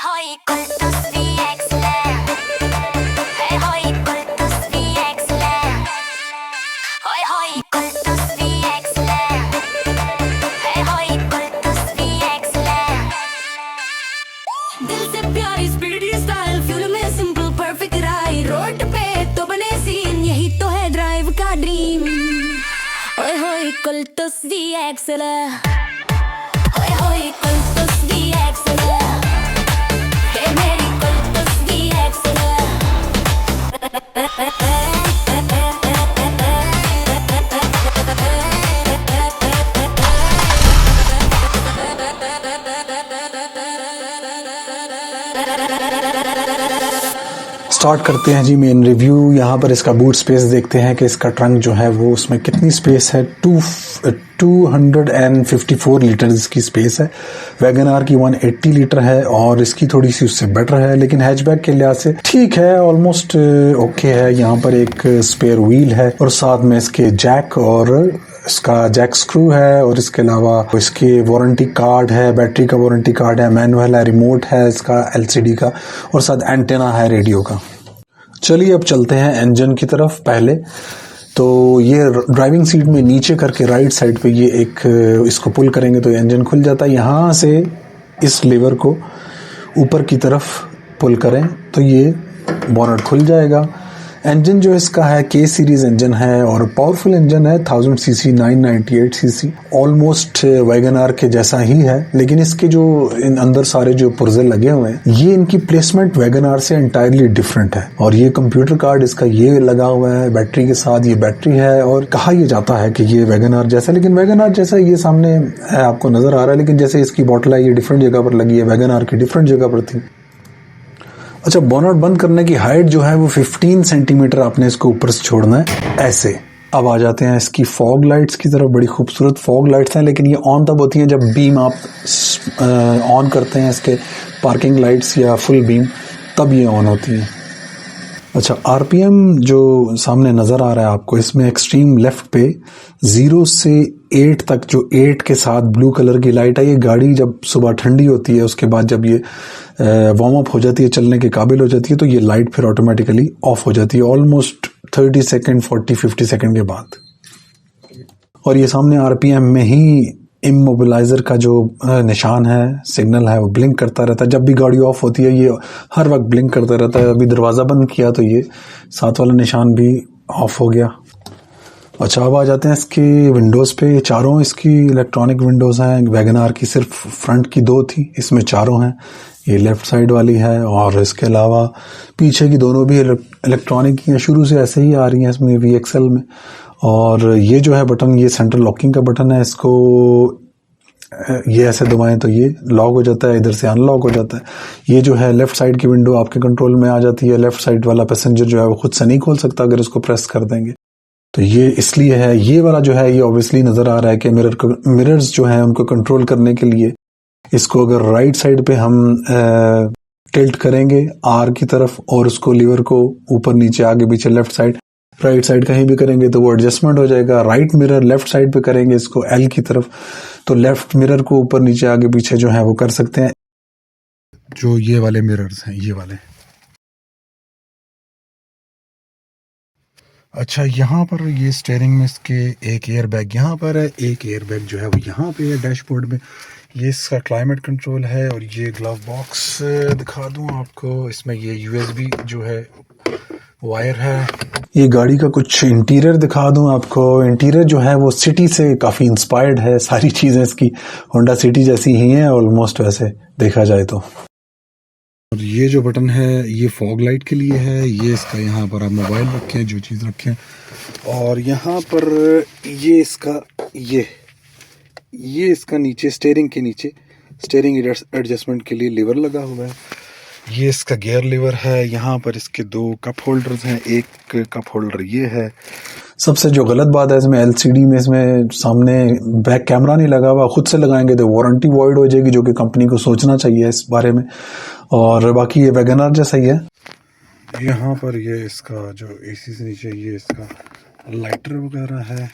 hoi, kultus wie excellent. Hey hoi, kultus wie excellent. Hoi hoi, kultus wie excellent. Hey hoi, kultus wie excellent. दिल से प्यारी speedy style, fuel में simple perfect ride, road पे तो बने scene, यही तो है ड्राइव का dream. Hoi hoi, kultus wie excellent. Hoi hoi, kultus wie excellent. Hey मेरी kultus wie excellent. स्टार्ट करते हैं जी मेन रिव्यू. यहाँ पर इसका बूट स्पेस देखते हैं कि इसका ट्रंक जो है वो उसमें कितनी स्पेस है. 254 लीटर इसकी स्पेस है. वैगन आर की 180 लीटर है और इसकी थोड़ी सी उससे बेटर है, लेकिन हैचबैक के लिहाज से ठीक है, ऑलमोस्ट ओके है. यहाँ पर एक स्पेयर व्हील है और साथ में इसके जैक और इसका जैक स्क्रू है और इसके अलावा इसके वारंटी कार्ड है, बैटरी का वारंटी कार्ड है, मैनुअल है, रिमोट है इसका एलसीडी का और साथ एंटेना है रेडियो का. चलिए अब चलते हैं इंजन की तरफ. पहले तो ये ड्राइविंग सीट में नीचे करके राइट साइड पे ये एक इसको पुल करेंगे तो ये इंजन खुल जाता है. यहाँ से इस लीवर को ऊपर की तरफ पुल करें तो ये बोनट खुल जाएगा. इंजन जो इसका है के सीरीज इंजन है और पावरफुल इंजन है. 1000 CC 998 CC, almost Wagon R के जैसा ही है, लेकिन इसके जो इन अंदर सारे जो पुर्जे लगे हुए हैं ये इनकी प्लेसमेंट वैगन आर से एंटायरली डिफरेंट है. और ये कंप्यूटर कार्ड इसका ये लगा हुआ है बैटरी के साथ, ये बैटरी है और कहा यह जाता है कि ये वैगन आर जैसा, लेकिन वैगन आर जैसा ये सामने है आपको नजर आ रहा है, लेकिन जैसे इसकी बॉटल है ये डिफरेंट जगह पर लगी है, वैगन आर की डिफरेंट जगह पर थी. अच्छा, बोनट बंद करने की हाइट जो है वो 15 सेंटीमीटर आपने इसको ऊपर से छोड़ना है ऐसे. अब आ जाते हैं इसकी फॉग लाइट्स की तरफ. बड़ी खूबसूरत फॉग लाइट्स हैं, लेकिन ये ऑन तब होती हैं जब बीम आप ऑन करते हैं इसके पार्किंग लाइट्स या फुल बीम, तब ये ऑन होती हैं. अच्छा, आरपीएम जो सामने नज़र आ रहा है आपको, इसमें एक्सट्रीम लेफ्ट पे 0 से 8 तक, जो 8 के साथ ब्लू कलर की लाइट है, ये गाड़ी जब सुबह ठंडी होती है उसके बाद जब ये वार्म अप हो जाती है, चलने के काबिल हो जाती है, तो ये लाइट फिर ऑटोमेटिकली ऑफ हो जाती है ऑलमोस्ट 30 सेकेंड 40-50 सेकेंड के बाद. और ये सामने आरपीएम में ही इमोबिलाइजर का जो निशान है, सिग्नल है, वो ब्लिंक करता रहता है. जब भी गाड़ी ऑफ होती है ये हर वक्त ब्लिंक करता रहता है. अभी दरवाज़ा बंद किया तो ये साथ वाला निशान भी ऑफ हो गया. अच्छा, अब आ जाते हैं इसकी विंडोज़ पे. चारों इसकी इलेक्ट्रॉनिक विंडोज़ हैं. वैगन आर की सिर्फ फ्रंट की 2 थी, इसमें चारों हैं. ये लेफ़्ट साइड वाली है और इसके अलावा पीछे की दोनों भी इलेक्ट्रॉनिक की हैं. शुरू से ऐसे ही आ रही हैं इसमें VXL में. और ये जो है बटन, ये सेंट्रल लॉकिंग का बटन है. इसको ये ऐसे दबाएं तो ये लॉक हो जाता है, इधर से अनलॉक हो जाता है. ये जो है लेफ़्ट साइड की विंडो आपके कंट्रोल में आ जाती है. लेफ़्ट साइड वाला पैसेंजर जो है वो खुद से नहीं खोल सकता अगर इसको प्रेस कर देंगे, तो ये इसलिए है. ये वाला जो है ये ऑब्वियसली नज़र आ रहा है कि मिरर्स जो है उनको कंट्रोल करने के लिए इसको अगर राइट साइड पे हम टिल्ट करेंगे आर की तरफ और उसको लीवर को ऊपर नीचे आगे पीछे लेफ्ट साइड राइट साइड कहीं भी करेंगे तो वो एडजस्टमेंट हो जाएगा. राइट मिरर लेफ्ट साइड पे करेंगे इसको एल की तरफ तो लेफ्ट मिरर को ऊपर नीचे आगे पीछे जो है वो कर सकते हैं. जो ये वाले मिरर्स हैं, ये वाले. अच्छा, यहाँ पर ये स्टीयरिंग में इसके एक एयर बैग यहाँ पर है, एक एयर बैग जो है वो यहाँ पे है डैशबोर्ड में. ये इसका क्लाइमेट कंट्रोल है. और ये ग्लव बॉक्स दिखा दूँ आपको, इसमें ये USB जो है वायर है. ये गाड़ी का कुछ इंटीरियर दिखा दूं आपको. इंटीरियर जो है वो सिटी से काफ़ी इंस्पायर्ड है. सारी चीज़ें इसकी होंडा सिटी जैसी ही हैं ऑलमोस्ट, वैसे देखा जाए तो. और ये जो बटन है ये फॉग लाइट के लिए है. ये इसका यहाँ पर आप मोबाइल रखें, जो चीज़ रखें. और यहाँ पर ये इसका ये इसका नीचे स्टीयरिंग के नीचे स्टीयरिंग एडजस्टमेंट के लिए लीवर लगा हुआ है. ये इसका गियर लीवर है. यहाँ पर इसके 2 कप होल्डर्स हैं. एक कप होल्डर ये है. सबसे जो गलत बात है इसमें LCD में इसमें सामने बैक कैमरा नहीं लगा हुआ. खुद से लगाएंगे तो वारंटी वॉइड हो जाएगी, जो कि कंपनी को सोचना चाहिए इस बारे में. और बाकी ये वैगन आर जैसा ही है. यहाँ पर ये इसका जो AC से नीचे ये इसका लाइटर वगैरह है.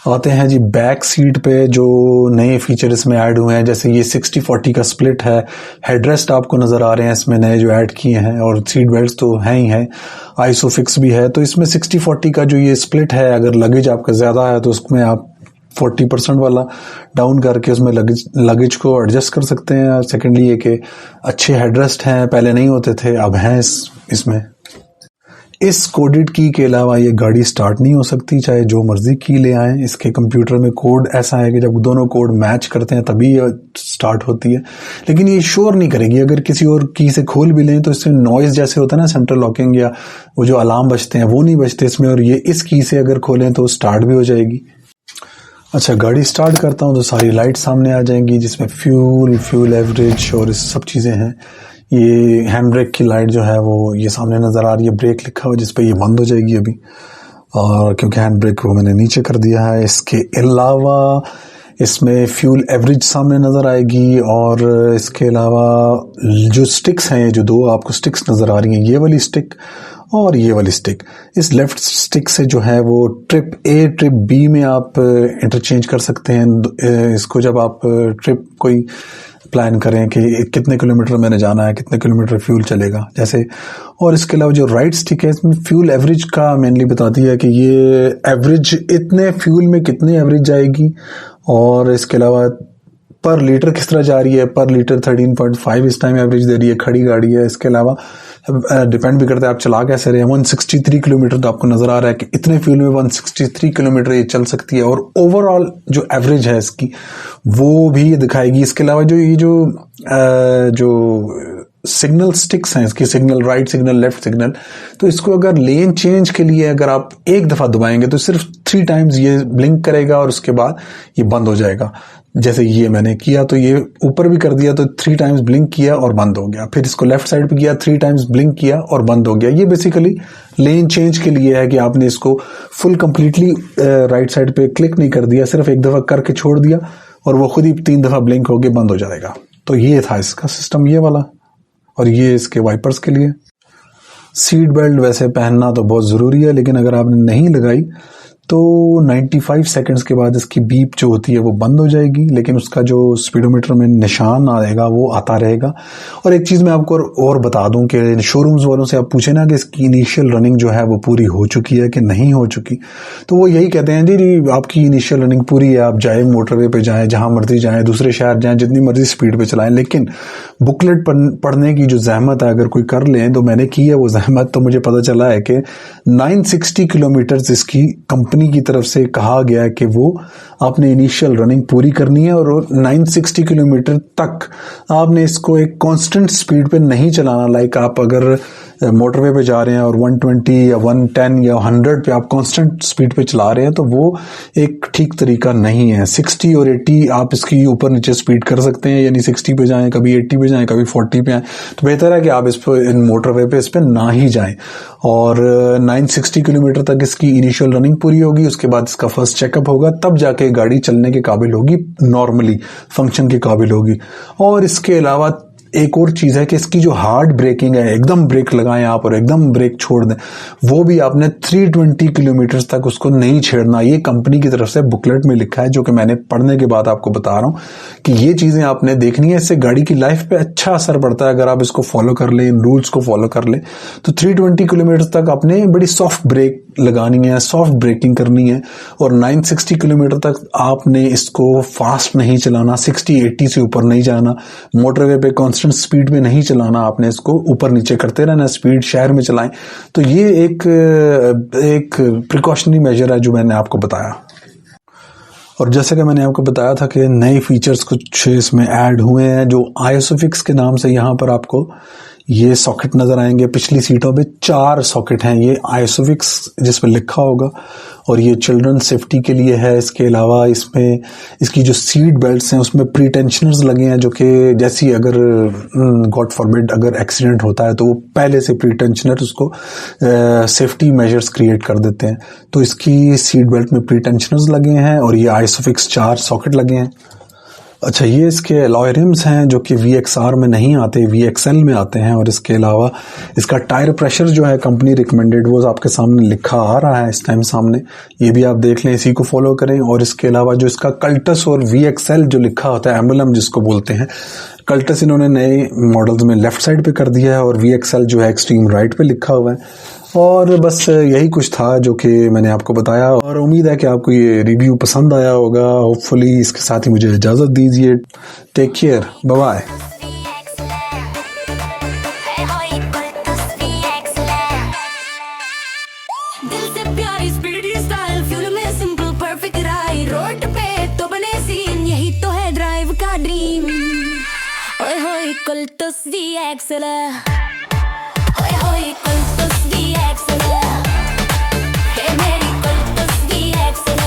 आते हैं जी बैक सीट पे। जो नए फीचर इसमें ऐड हुए हैं, जैसे ये 60-40 का स्प्लिट है, हेडरेस्ट आपको नज़र आ रहे हैं इसमें नए जो ऐड किए हैं, और सीट बेल्ट तो हैं ही हैं, आइसोफिक्स भी है। तो इसमें 60-40 का जो ये स्प्लिट है, अगर लगेज आपका ज़्यादा है तो उसमें आप 40% वाला डाउन करके उसमें लगेज को एडजस्ट कर सकते हैं। सेकेंडली ये कि अच्छे हेडरेस्ट हैं, पहले नहीं होते थे, अब हैं इसमें। इस कोडेड की के अलावा ये गाड़ी स्टार्ट नहीं हो सकती, चाहे जो मर्जी की ले आएं। इसके कंप्यूटर में कोड ऐसा है कि जब दोनों कोड मैच करते हैं तभी ये स्टार्ट होती है, लेकिन ये शोर नहीं करेगी। अगर किसी और की से खोल भी लें तो इसमें नॉइज जैसे होता है ना, सेंट्रल लॉकिंग या वो जो अलार्म बजते हैं वो नहीं बजते इसमें, और ये इस की से अगर खोलें तो स्टार्ट भी हो जाएगी। अच्छा, गाड़ी स्टार्ट करता हूँ तो सारी लाइट सामने आ जाएंगी, जिसमें फ्यूल एवरेज और इस सब चीज़ें हैं। ये हैंड ब्रेक की लाइट जो है वो ये सामने नज़र आ रही है, ब्रेक लिखा हुआ जिस पे ये बंद हो जाएगी अभी, और क्योंकि हैंड ब्रेक को मैंने नीचे कर दिया है। इसके अलावा इसमें फ्यूल एवरेज सामने नज़र आएगी, और इसके अलावा जो स्टिक्स हैं, जो दो आपको स्टिक्स नज़र आ रही हैं, ये वाली स्टिक और ये वाली स्टिक, इस लेफ्ट स्टिक से जो है वो ट्रिप ए ट्रिप बी में आप इंटरचेंज कर सकते हैं। इसको जब आप ट्रिप कोई प्लान करें कि कितने किलोमीटर मैंने जाना है, कितने किलोमीटर फ्यूल चलेगा जैसे। और इसके अलावा जो राइट स्टिक है इसमें फ्यूल एवरेज का मेनली बताती है कि ये एवरेज इतने फ्यूल में कितनी एवरेज जाएगी, और इसके अलावा पर लीटर किस तरह जा रही है। पर लीटर 13.5 इस टाइम एवरेज दे रही है, खड़ी गाड़ी है। इसके अलावा डिपेंड भी करता है आप चला कैसे रहे हैं। 163 किलोमीटर तो आपको नज़र आ रहा है कि इतने फ्यूल में 163 किलोमीटर ये चल सकती है, और ओवरऑल जो एवरेज है इसकी वो भी ये दिखाएगी। इसके अलावा जो सिग्नल स्टिक्स हैं इसकी, signal write signal left signal, तो इसको अगर लेन चेंज के लिए अगर आप एक दफ़ा दबाएंगे तो सिर्फ 3 टाइम्स ये ब्लिंक करेगा और उसके बाद ये बंद हो जाएगा। जैसे ये मैंने किया तो ये ऊपर भी कर दिया तो 3 टाइम्स ब्लिंक किया और बंद हो गया, फिर इसको लेफ्ट साइड पे किया 3 टाइम्स ब्लिंक किया और बंद हो गया। ये बेसिकली लेन चेंज के लिए है कि आपने इसको फुल कंप्लीटली राइट साइड पे क्लिक नहीं कर दिया, सिर्फ एक दफ़ा करके छोड़ दिया और वो खुद ही 3 दफ़ा ब्लिंक होके बंद हो जाएगा। तो ये था इसका सिस्टम ये वाला, और ये इसके वाइपर्स के लिए। सीट बेल्ट वैसे पहनना तो बहुत ज़रूरी है, लेकिन अगर आपने नहीं लगाई तो 95 सेकंड्स के बाद इसकी बीप जो होती है वो बंद हो जाएगी, लेकिन उसका जो स्पीडोमीटर में निशान आएगा वो आता रहेगा। और एक चीज़ मैं आपको और बता दूं कि शोरूम्स वालों से आप पूछे ना कि इसकी इनिशियल रनिंग जो है वो पूरी हो चुकी है कि नहीं हो चुकी, तो वो यही कहते हैं जी आपकी इनिशियल रनिंग पूरी है, आप जाए मोटरवे पे जाएँ, जहाँ मर्जी जाएँ, दूसरे शहर जाएँ, जितनी मर्जी स्पीड पर चलाएँ, लेकिन बुकलेट पढ़ने की जो जहमत है अगर कोई कर लें, तो मैंने की है वो जहमत, तो मुझे पता चला है कि 960 किलोमीटर इसकी कंपनी की तरफ से कहा गया कि वो आपने इनिशियल रनिंग पूरी करनी है, और 960 किलोमीटर तक आपने इसको एक कांस्टेंट स्पीड पे नहीं चलाना। लाइक आप अगर मोटरवे पे जा रहे हैं और 120 या 110 या 100 पे आप कांस्टेंट स्पीड पे चला रहे हैं तो वो एक ठीक तरीका नहीं है। 60 और 80 आप इसकी ऊपर नीचे स्पीड कर सकते हैं, यानी 60 पे जाएं, कभी 80 पे जाएं, कभी 40 पे आएं, तो बेहतर है कि आप इस पर इन मोटरवे पे इस पे ना ही जाएं। और 960 किलोमीटर तक इसकी इनिशियल रनिंग पूरी होगी, उसके बाद इसका फर्स्ट चेकअप होगा, तब जाके गाड़ी चलने के काबिल होगी, नॉर्मली फंक्शन के काबिल होगी। और इसके अलावा एक और चीज़ है कि इसकी जो हार्ड ब्रेकिंग है, एकदम ब्रेक लगाएं आप और एकदम ब्रेक छोड़ दें, वो भी आपने 320 किलोमीटर तक उसको नहीं छेड़ना। ये कंपनी की तरफ से बुकलेट में लिखा है, जो कि मैंने पढ़ने के बाद आपको बता रहा हूँ कि ये चीज़ें आपने देखनी है। इससे गाड़ी की लाइफ पे अच्छा असर पड़ता है अगर आप इसको फॉलो कर लें, इन रूल्स को फॉलो कर लें। तो 320 किलोमीटर तक आपने बड़ी सॉफ्ट ब्रेक लगानी है, सॉफ्ट ब्रेकिंग करनी है, और 960 किलोमीटर तक आपने इसको फास्ट नहीं चलाना, 60-80 से ऊपर नहीं जाना, मोटरवे पे कांस्टेंट स्पीड में नहीं चलाना, आपने इसको ऊपर नीचे करते रहना, स्पीड शहर में चलाएं। तो ये एक प्रिकॉशनरी मेजर है जो मैंने आपको बताया। और जैसे कि मैंने आपको बताया था कि नए फीचर्स कुछ इसमें ऐड हुए हैं, जो आइसोफिक्स के नाम से यहाँ पर आपको ये सॉकेट नज़र आएंगे। पिछली सीटों पे 4 सॉकेट हैं, ये आइसोफिक्स जिस पर लिखा होगा, और ये चिल्ड्रन सेफ्टी के लिए है। इसके अलावा इसमें इसकी जो सीट बेल्ट्स हैं उसमें प्री टेंशनर्स लगे हैं, जो कि जैसी अगर गॉड फॉरबिड अगर एक्सीडेंट होता है तो वो पहले से प्री टेंशनर उसको सेफ्टी मेजर्स क्रिएट कर देते हैं। तो इसकी सीट बेल्ट में प्री टेंशनर्स लगे हैं, और ये आइसोफिक्स 4 सॉकेट लगे हैं। अच्छा, ये इसके अलॉय रिम्स हैं जो कि VXR में नहीं आते, VXL में आते हैं। और इसके अलावा इसका टायर प्रेशर जो है कंपनी रिकमेंडेड, वो आपके सामने लिखा आ रहा है इस टाइम सामने, ये भी आप देख लें, इसी को फॉलो करें। और इसके अलावा जो इसका कल्टस और VXL जो लिखा होता है, एम्बलम जिसको बोलते हैं, कल्टस इन्होंने नए मॉडल्स में लेफ्ट साइड पे कर दिया है और VXL जो है एक्सट्रीम राइट पे लिखा हुआ है। और बस यही कुछ था जो कि मैंने आपको बताया, और उम्मीद है कि आपको ये रिव्यू पसंद आया होगा। होपफुली इसके साथ ही मुझे इजाज़त दीजिए। Take care, bye bye. दिल से प्यारी स्पीडी स्टाइल, फ्यूल में सिंपल परफेक्ट राइड, रोड पे तो बने सीन, यही तो है ड्राइव का ड्रीम। ओए होए कल्टस VXL, ओए होए कल्टस VXL, हे मेरी कल्टस VXL।